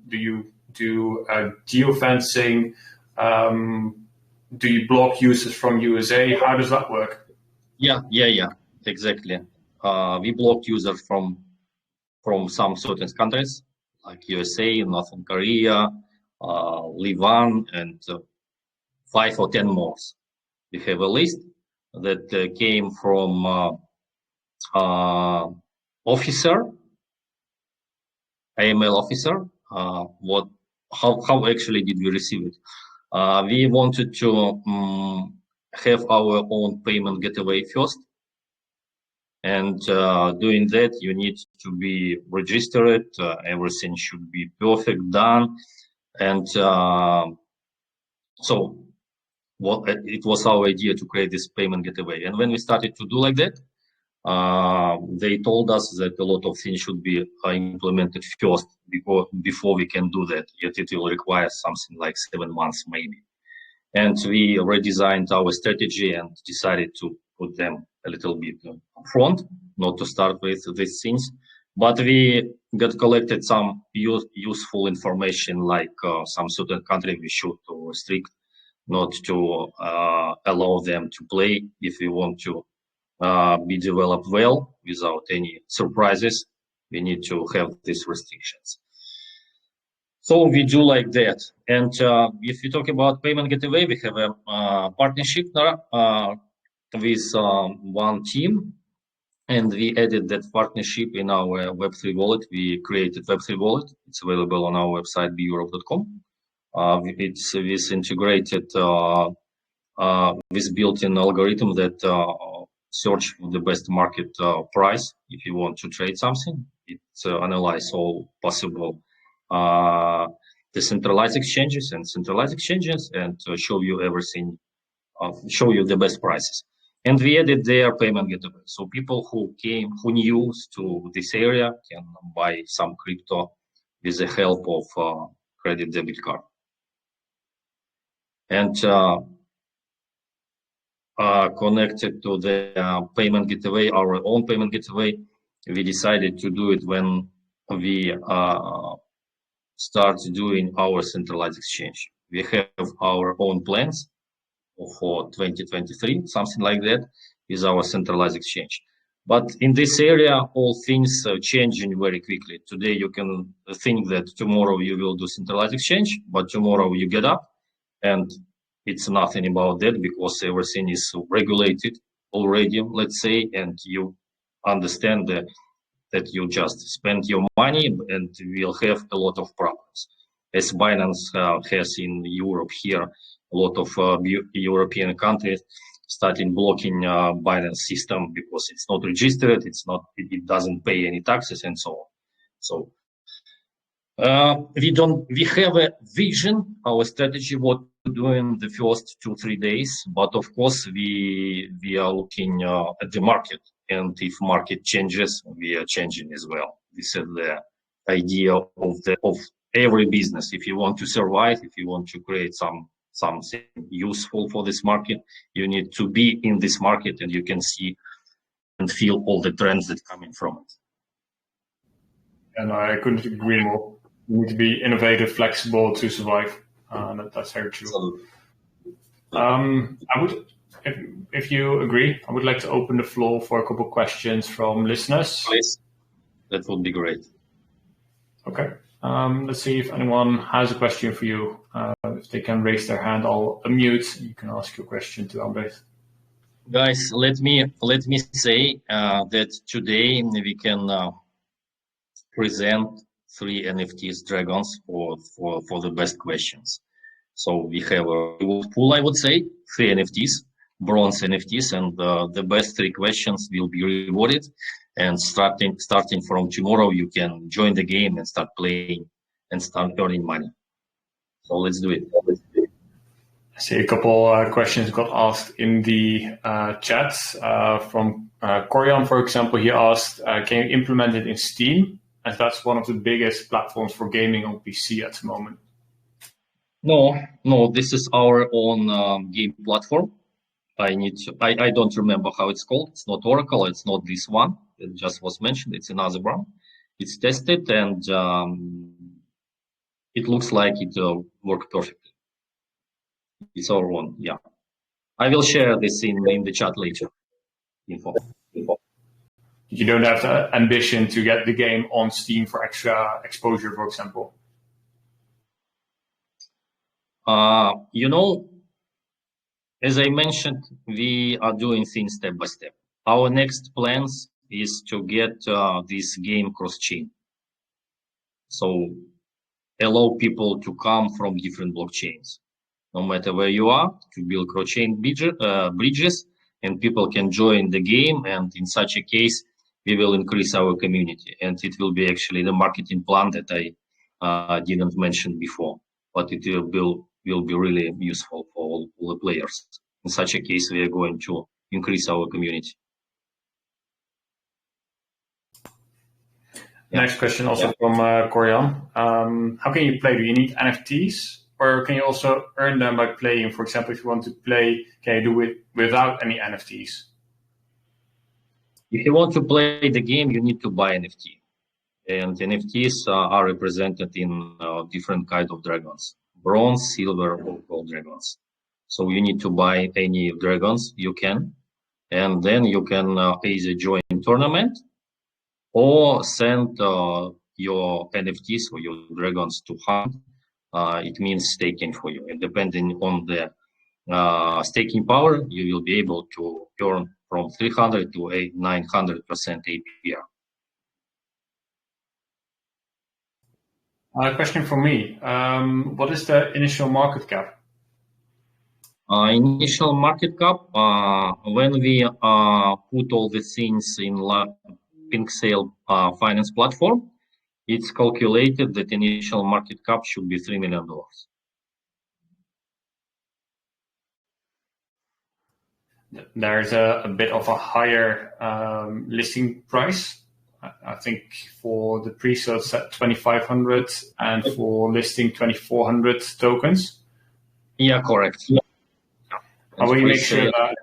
Do you do geofencing? Do you block users from USA? How does that work? Yeah, exactly. We blocked users from some certain countries like USA, North Korea, Lebanon, and 5 or 10 more. We have a list that came from officer, AML officer. How actually did we receive it? We wanted to have our own payment gateway first. And doing that, you need to be registered. Everything should be perfect done. And so it was our idea to create this payment gateway. And when we started to do like that, they told us that a lot of things should be implemented first before we can do that. Yet it will require something like 7 months maybe. And we redesigned our strategy and decided to put them a little bit upfront, not to start with these things. But we got collected some useful information, like some certain country we should restrict, not to allow them to play if we want to be developed well without any surprises. We need to have these restrictions. So we do like that. And if we talk about payment gateway, we have a partnership with one team, and we added that partnership in our Web3 wallet. We created Web3 wallet. It's available on our website, beurop.com. It's with integrated, with built-in algorithm that search the best market price if you want to trade something. It analyzes all possible decentralized exchanges and centralized exchanges and show you everything show you the best prices. And we added their payment gateway. So people who new to this area can buy some crypto with the help of credit debit card. And connected to the payment gateway, our own payment gateway, we decided to do it when we start doing our centralized exchange. We have our own plans for 2023, something like that, is our centralized exchange. But in this area, all things are changing very quickly. Today, you can think that tomorrow you will do centralized exchange, but tomorrow you get up and it's nothing about that because everything is regulated already, let's say, and you understand that you just spend your money and will have a lot of problems. As Binance has in Europe here, a lot of European countries starting blocking Binance system because it's not registered, it doesn't pay any taxes and so on. So we have a vision, our strategy, what to do in the first 2-3 days, but of course we are looking at the market, and if market changes, we are changing as well. This is the idea of every business. If you want to survive, if you want to create something useful for this market, you need to be in this market and you can see and feel all the trends that coming from it. And I couldn't agree more. You need to be innovative, flexible to survive. That's very true. I would, if you agree, I would like to open the floor for a couple of questions from listeners. Please, that would be great. Okay. Let's see if anyone has a question for you. If they can raise their hand, I'll unmute. You can ask your question to Albert. Guys, let me say that today we can present 3 NFTs dragons for the best questions. So we have a pool, I would say, 3 NFTs, bronze NFTs, and the best 3 questions will be rewarded. And starting from tomorrow, you can join the game and start playing and start earning money. So let's do it. I see a couple questions got asked in the chat from Corian, for example. He asked, can you implement it in Steam? As that's one of the biggest platforms for gaming on PC at the moment. No, this is our own game platform. I don't remember how it's called. It's not Oracle. It's not this one. It just was mentioned. It's another one. It's tested and it looks like it worked perfectly. It's our own. Yeah, I will share this in the chat later. Info. You don't have the ambition to get the game on Steam for extra exposure, for example. As I mentioned, we are doing things step by step. Our next plans is to get this game cross-chain. So allow people to come from different blockchains, no matter where you are, to build cross-chain bridges, and people can join the game. And in such a case, we will increase our community. And it will be actually the marketing plan that I didn't mention before, but it will be really useful for all the players. In such a case, we are going to increase our community. Next question also from Corian. How can you play? Do you need NFTs? Or can you also earn them by playing? For example, if you want to play, can you do it without any NFTs? If you want to play the game, you need to buy NFT. And NFTs are represented in different kinds of dragons. Bronze, silver, or gold dragons. So you need to buy any dragons you can. And then you can either join tournament or send your NFTs or your dragons to hunt. It means staking for you. And depending on the staking power, you will be able to earn from 300 to 900% APR. Question from me. What is the initial market cap? Initial market cap, when we put all the things in Pink Sale finance platform, it's calculated that initial market cap should be $3 million. there's a bit of a higher listing price. I think for the pre-sale it's at 2,500 and for listing 2,400 tokens. Yeah, correct. How will you make sure that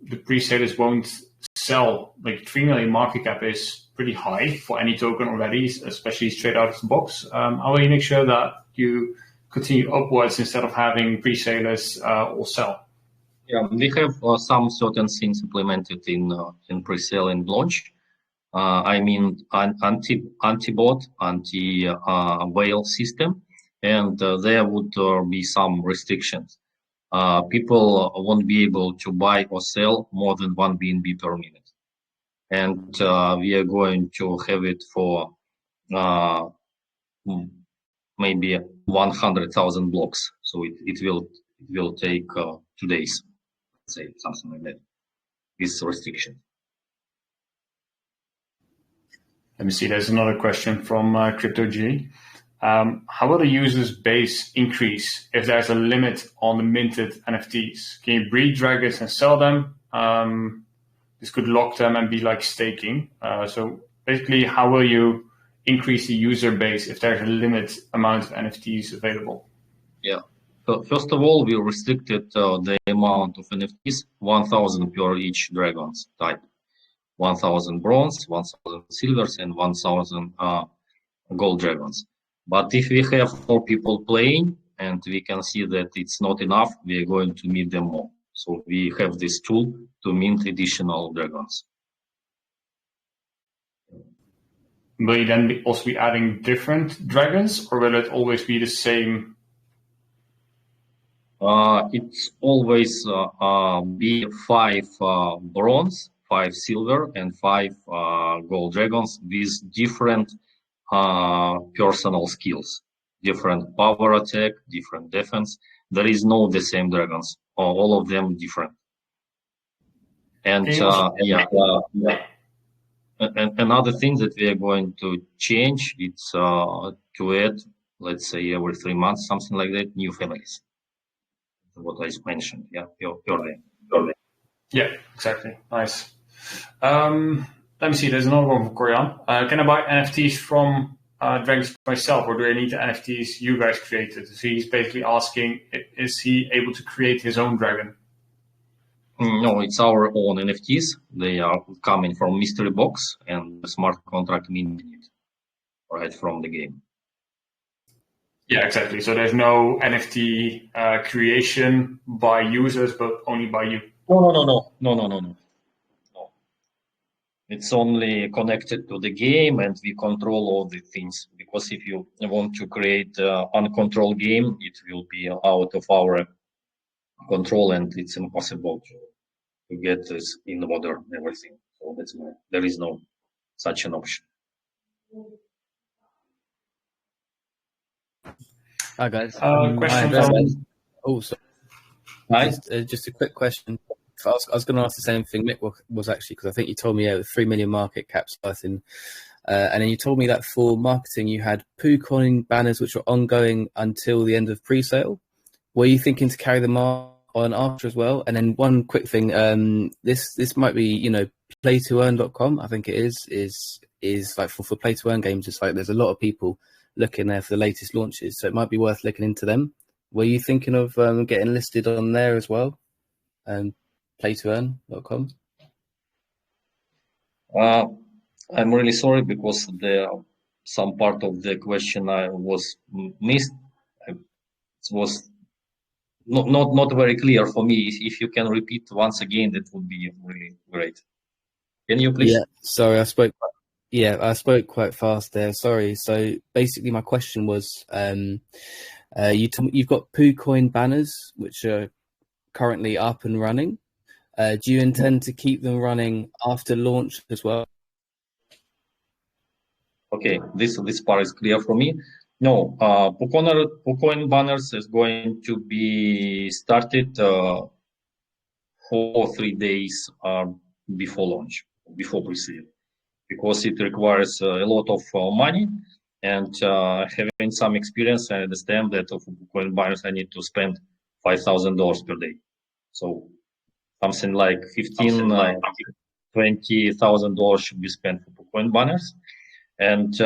the pre-sales won't sell? Like 3 million market cap is pretty high for any token already, especially straight out of the box. How will you make sure that you continue upwards instead of having pre-sales all sell? Yeah, we have some certain things implemented in pre-sale and launch. I mean, anti-bot, anti-whale system, and there would be some restrictions. People won't be able to buy or sell more than 1 BNB per minute. And we are going to have it for maybe 100,000 blocks. So it will take 2 days, say something like that. This restriction. Let me see. There's another question from CryptoG. How will the users base increase if there's a limit on the minted NFTs? Can you breed dragons and sell them? This could lock them and be like staking. So basically, how will you increase the user base if there's a limit amount of NFTs available? Yeah. So first of all, we restricted the amount of NFTs, 1,000 per each dragons type. 1,000 bronze, 1,000 silvers, and 1,000 gold dragons. But if we have 4 people playing and we can see that it's not enough, we are going to mint them more. So we have this tool to mint additional dragons. Will you then also be adding different dragons, or will it always be the same? It's always be 5 bronze, 5 silver, and 5 gold dragons with different personal skills, different power attack, different defense. There is no the same dragons, all of them different. And and another thing that we are going to change, it's to add, let's say every 3 months, something like that, new families. What I mentioned, yeah, earlier. Yeah, exactly. Nice. Let me see. There's another one from Korean. Can I buy NFTs from dragons myself, or do I need the NFTs you guys created? So he's basically asking, is he able to create his own dragon? No, it's our own NFTs. They are coming from mystery box and the smart contract minting it right from the game. Yeah, exactly. So there's no NFT creation by users, but only by you. No. It's only connected to the game, and we control all the things. Because if you want to create an uncontrolled game, it will be out of our control, and it's impossible to get this in order, everything. So that's why there is no such an option. Hi guys. Question Oh, sorry. Hi. Just a quick question. I was going to ask the same thing Nick was actually, because I think you told me 3 million market cap starting, and then you told me that for marketing you had PooCoin banners which were ongoing until the end of pre-sale. Were you thinking to carry them on after as well? And then one quick thing, this might be, play-to-earn.com, I think it is like for play-to-earn games. It's like there's a lot of people looking there for the latest launches, so it might be worth looking into them. Were you thinking of getting listed on there as well? Play-to-earn.com. I'm really sorry because some part of the question I was missed. It was not very clear for me. If you can repeat once again, that would be really great. Can you please? Yeah, sorry, I spoke quite fast there. Sorry. So basically, my question was, you've got PooCoin banners which are currently up and running. Do you intend to keep them running after launch as well? Okay, this part is clear for me. No, PooCoin banners is going to be started 4 or 3 days before launch, before pre-sale, because it requires a lot of money. And having some experience, I understand that for PooCoin banners I need to spend $5,000 per day. So something like $20,000 should be spent for PooCoin banners. And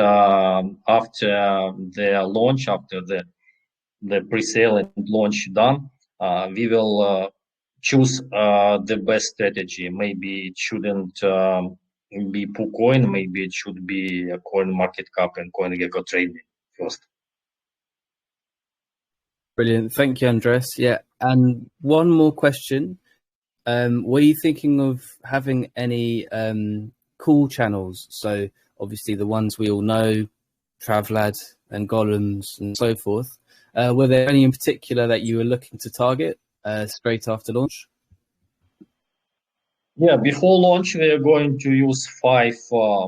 after their launch, after the pre-sale and launch done, we will choose the best strategy. Maybe it shouldn't be PooCoin, maybe it should be a CoinMarketCap and CoinGecko trading first. Brilliant. Thank you, Andres. Yeah. And one more question. Were you thinking of having any cool channels? So obviously the ones we all know, Travlad and Golems and so forth. Were there any in particular that you were looking to target straight after launch? Yeah, before launch, we are going to use 5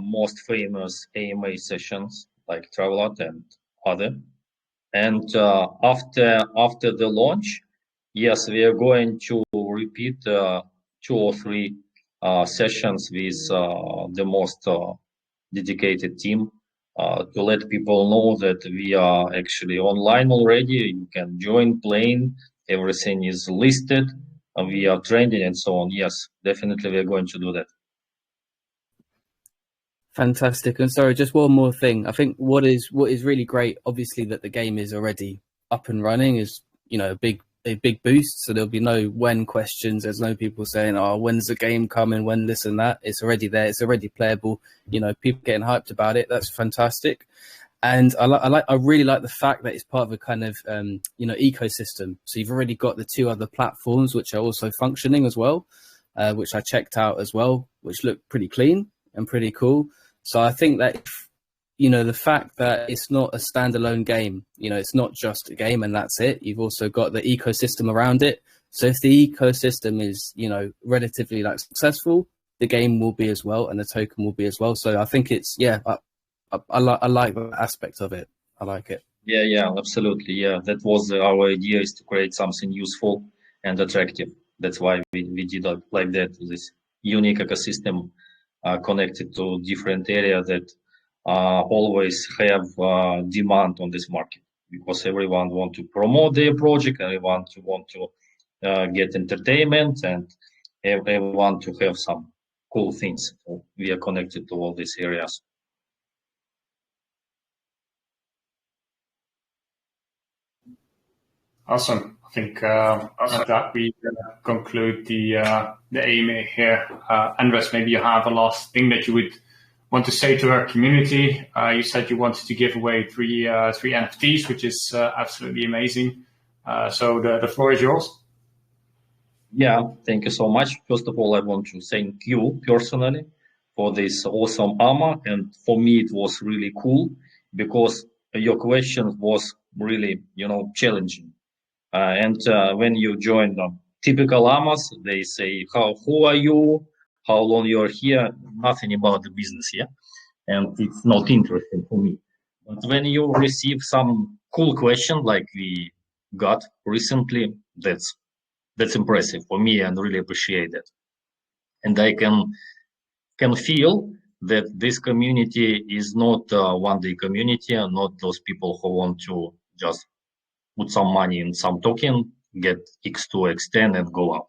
most famous AMA sessions like Travlad and other. And after the launch, yes, we are going to repeat 2 or 3 sessions with the most dedicated team to let people know that we are actually online already. You can join playing. Everything is listed. We are trending and so on. Yes, definitely we are going to do that. Fantastic. And sorry, just one more thing. I think what is really great, obviously, that the game is already up and running is, you know, a big boost. So there'll be no when questions. There's no people saying, oh, when's the game coming? When this and that. It's already there. It's already playable. You know, people getting hyped about it. That's fantastic. And I really like the fact that it's part of a kind of, you know, ecosystem. So you've already got the 2 other platforms, which are also functioning as well, which I checked out as well, which look pretty clean and pretty cool. So I think that, you know, the fact that it's not a standalone game, you know, it's not just a game and that's it. You've also got the ecosystem around it. So if the ecosystem is, you know, relatively like successful, the game will be as well and the token will be as well. So I think it's, yeah, I like that aspect of it. I like it. Yeah, absolutely. Yeah, that was our idea, is to create something useful and attractive. That's why we did it like that, this unique ecosystem connected to different areas that always have demand on this market, because everyone want to promote their project, everyone want to get entertainment, and everyone to have some cool things. So we are connected to all these areas. Awesome. I think at that we conclude the AMA here. Andres, maybe you have a last thing that you would want to say to our community. You said you wanted to give away three NFTs, which is absolutely amazing. So the floor is yours. Yeah, thank you so much. First of all, I want to thank you personally for this awesome armor. And for me, it was really cool because your question was really, you know, challenging. And when you join typical AMAs, they say, who are you? How long you're here? Nothing about the business here. And it's not interesting for me. But when you receive some cool question like we got recently, that's impressive for me and really appreciate it. And I can feel that this community is not a one-day community, and not those people who want to just put some money in some token, get X2, X10 and go out.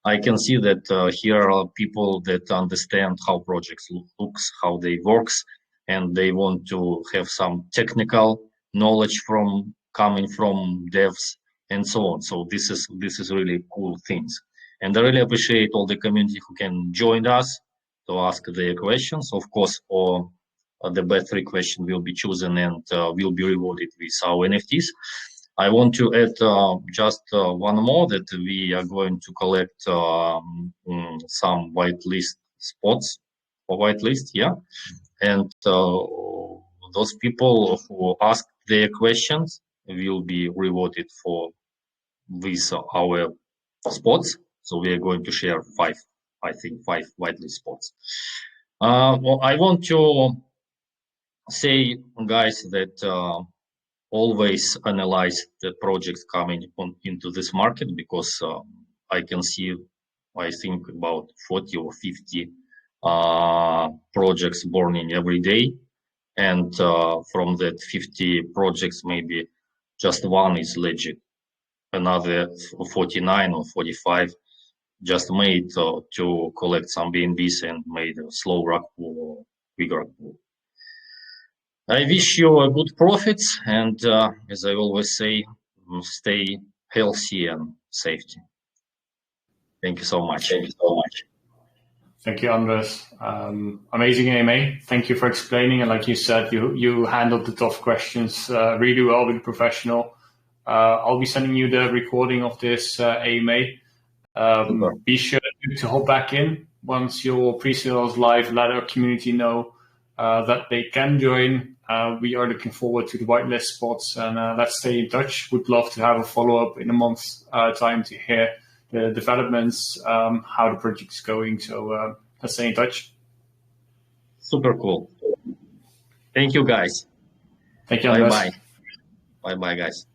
I can see that here are people that understand how projects looks, how they works, and they want to have some technical knowledge from coming from devs and so on. So this is really cool things. And I really appreciate all the community who can join us to ask their questions. Of course, or the best 3 questions will be chosen and will be rewarded with our NFTs. I want to add just one more, that we are going to collect some whitelist spots for whitelist, yeah. And those people who ask their questions will be rewarded for with our spots. So we are going to share 5 whitelist spots. Well, I want to say, guys, that always analyze the projects coming into this market, because I can see, I think, about 40 or 50 projects burning every day. And from that 50 projects, maybe just one is legit. Another 49 or 45, just made to collect some BNBs and made a slow rug pull or big rug pull. I wish you a good profits, and as I always say, stay healthy and safety. Thank you so much. Thank you so much. Thank you, Andres. Amazing AMA. Thank you for explaining. And like you said, you handled the tough questions really well with a professional. I'll be sending you the recording of this AMA. Be sure to hop back in once your pre-sale is live. Let our community know that they can join. We are looking forward to the whitelist spots, and let's stay in touch. Would love to have a follow-up in a month's time to hear the developments, how the project is going. So let's stay in touch. Super cool. Thank you, guys. Thank you, Andres. Bye-bye. Bye-bye, guys.